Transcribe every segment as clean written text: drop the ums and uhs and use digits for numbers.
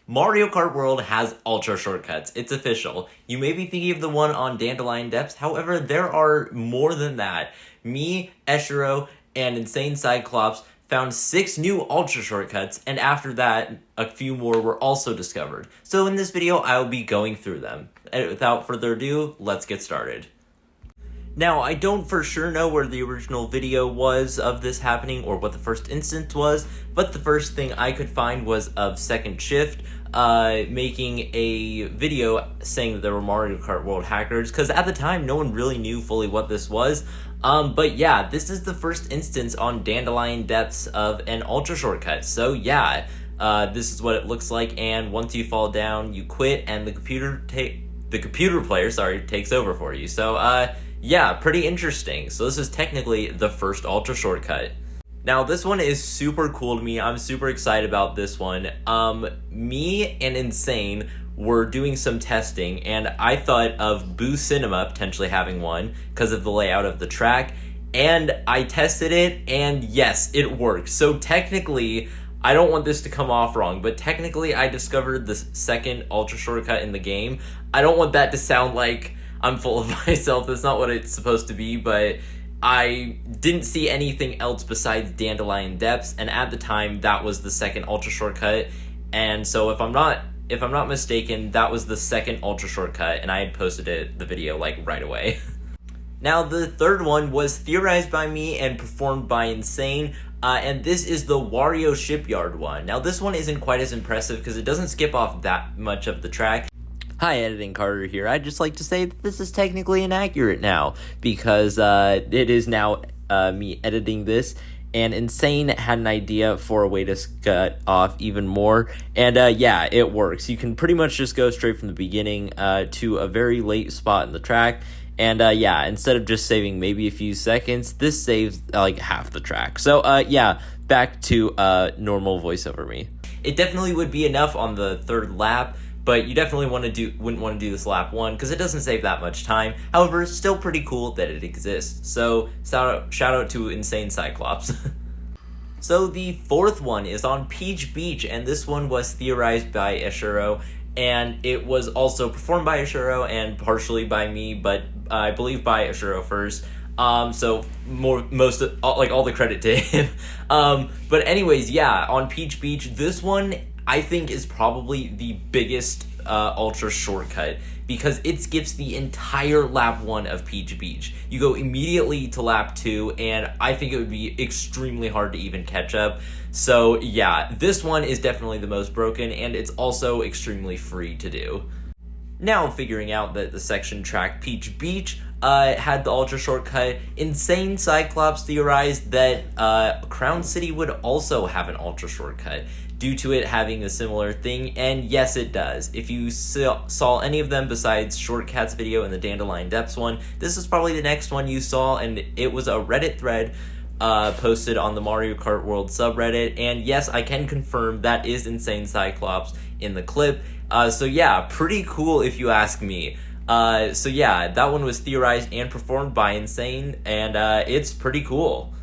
Mario Kart World has ultra shortcuts. It's official. You may be thinking of the one on Dandelion Depth, however, there are more than that. Me, Eshiro, and Insane Cyclops found 6 new ultra shortcuts, and after that, a few more were also discovered. So in this video, I will be going through them. And without further ado, let's get started. Now, I don't for sure know where the original video was of this happening or what the first instance was, but the first thing I could find was of Second Shift making a video saying that there were Mario Kart World hackers, because at the time, no one really knew fully what this was. But yeah, this is the first instance on Dandelion Depths of an ultra shortcut. So yeah, this is what it looks like, and once you fall down, you quit, and the computer player takes over for you. So yeah, pretty interesting. So this is technically the first ultra shortcut. Now, this one is super cool to me. I'm super excited about this one. Me and Insane were doing some testing, and I thought of Boo Cinema potentially having one because of the layout of the track, and I tested it, and yes, it works. So technically, I don't want this to come off wrong, but technically I discovered the second ultra shortcut in the game. I don't want that to sound like I'm full of myself. That's not what it's supposed to be, but I didn't see anything else besides Dandelion Depths, and at the time, that was the second ultra shortcut, and so if I'm not mistaken, that was the second ultra shortcut, and I had posted the video, like, right away. Now, the third one was theorized by me and performed by Insane, and this is the Wario Shipyard one. Now, this one isn't quite as impressive because it doesn't skip off that much of the track. Hi, Editing Carter here. I'd just like to say that this is technically inaccurate now, because it is now me editing this, and Insane had an idea for a way to cut off even more, and yeah, it works. You can pretty much just go straight from the beginning to a very late spot in the track, and yeah, instead of just saving maybe a few seconds, this saves like half the track. So yeah, back to normal voiceover me. It definitely would be enough on the third lap, but you definitely wouldn't want to do this lap 1 because it doesn't save that much time. However, it's still pretty cool that it exists. So shout out to Insane Cyclops. So the fourth one is on Peach Beach, and this one was theorized by Eshiro, and it was also performed by Eshiro and partially by me, but I believe by Eshiro first. So all the credit to him. But anyways, yeah, on Peach Beach, this one I think is probably the biggest ultra shortcut because it skips the entire lap 1 of Peach Beach. You go immediately to lap 2, and I think it would be extremely hard to even catch up. So yeah, this one is definitely the most broken, and it's also extremely free to do. Now, figuring out that the section track Peach Beach had the ultra shortcut, Insane Cyclops theorized that Crown City would also have an ultra shortcut due to it having a similar thing, and yes, it does. If you saw any of them besides Shortcat's video and the Dandelion Depths one, this is probably the next one you saw, and it was a Reddit thread posted on the Mario Kart World subreddit, and yes, I can confirm that is Insane Cyclops in the clip. So yeah, pretty cool if you ask me. So yeah, that one was theorized and performed by Insane, and it's pretty cool.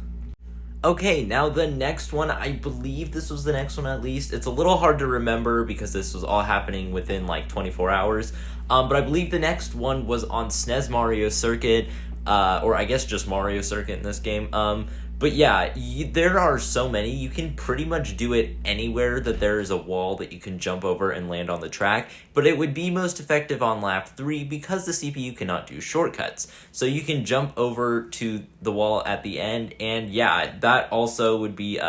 Okay, now the next one, I believe this was the next one at least. It's a little hard to remember because this was all happening within like 24 hours. But I believe the next one was on SNES Mario Circuit, or I guess just Mario Circuit in this game. But yeah, there are so many. You can pretty much do it anywhere that there is a wall that you can jump over and land on the track, but it would be most effective on lap 3 because the CPU cannot do shortcuts. So you can jump over to the wall at the end, and yeah, that also would be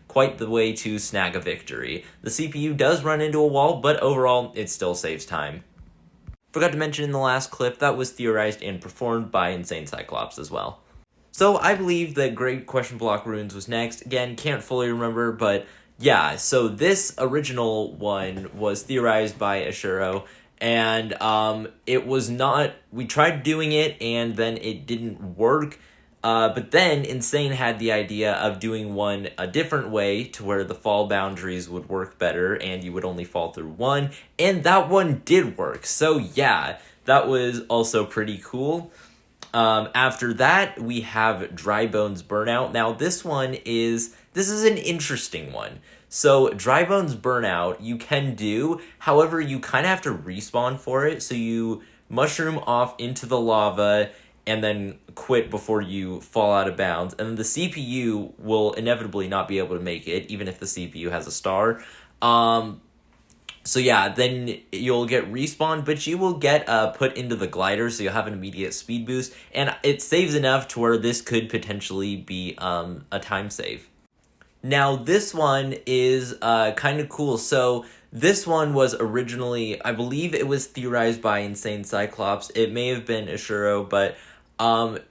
quite the way to snag a victory. The CPU does run into a wall, but overall, it still saves time. Forgot to mention in the last clip, that was theorized and performed by Insane Cyclops as well. So I believe that Great Question Block Runes was next. Again, can't fully remember, but yeah, so this original one was theorized by Eshiro, and it was not, we tried doing it, and then it didn't work, but then Insane had the idea of doing one a different way to where the fall boundaries would work better, and you would only fall through one, and that one did work, so yeah, that was also pretty cool. After that, we have Dry Bones Burnout. Now, this is an interesting one. So Dry Bones Burnout you can do, however, you kind of have to respawn for it. So you mushroom off into the lava and then quit before you fall out of bounds. And then the CPU will inevitably not be able to make it, even if the CPU has a star. So yeah, then you'll get respawned, but you will get put into the glider, so you'll have an immediate speed boost, and it saves enough to where this could potentially be a time save. Now, this one is kind of cool. So this one was originally, I believe it was theorized by Insane Cyclops. It may have been Ashuro, but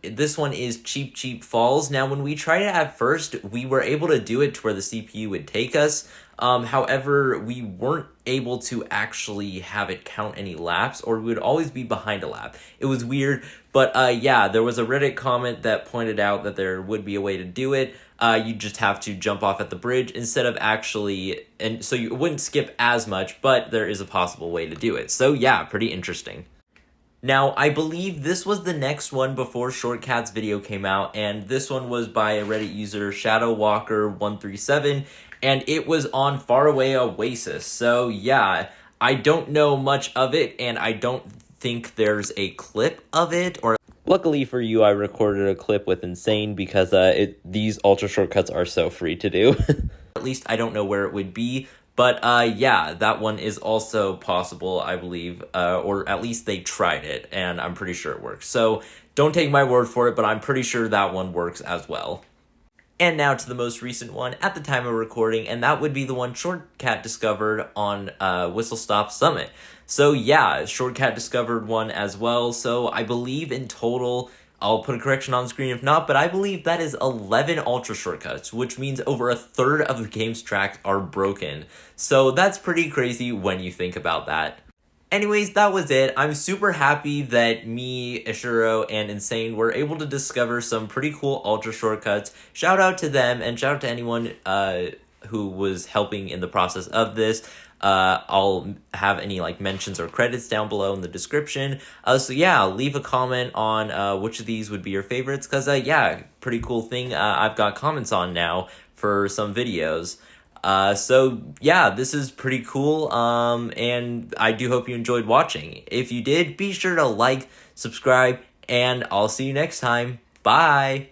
this one is Cheap Cheap Falls. Now, when we tried it at first, we were able to do it to where the CPU would take us. However, we weren't able to actually have it count any laps, or we would always be behind a lap. It was weird, but yeah, there was a Reddit comment that pointed out that there would be a way to do it. You just have to jump off at the bridge instead of actually, and so you wouldn't skip as much, but there is a possible way to do it. So yeah, pretty interesting. Now, I believe this was the next one before Shortcat's video came out, and this one was by a Reddit user, ShadowWalker137, and it was on Faraway Oasis. So yeah, I don't know much of it, and I don't think there's a clip of it, or luckily for you, I recorded a clip with Insane because these ultra shortcuts are so free to do. At least I don't know where it would be. But yeah, that one is also possible, I believe, or at least they tried it, and I'm pretty sure it works. So don't take my word for it, but I'm pretty sure that one works as well. And now to the most recent one at the time of recording, and that would be the one Shortcat discovered on Whistle Stop Summit. So yeah, Shortcat discovered one as well, so I believe in total, I'll put a correction on the screen if not, but I believe that is 11 ultra shortcuts, which means over a third of the game's tracks are broken. So that's pretty crazy when you think about that. Anyways, that was it. I'm super happy that me, Ashuro, and Insane were able to discover some pretty cool ultra shortcuts. Shout out to them, and shout out to anyone who was helping in the process of this. I'll have any mentions or credits down below in the description. So yeah, leave a comment on which of these would be your favorites, because yeah, pretty cool thing. I've got comments on now for some videos. So yeah, this is pretty cool, and I do hope you enjoyed watching. If you did, be sure to like, subscribe, and I'll see you next time. Bye!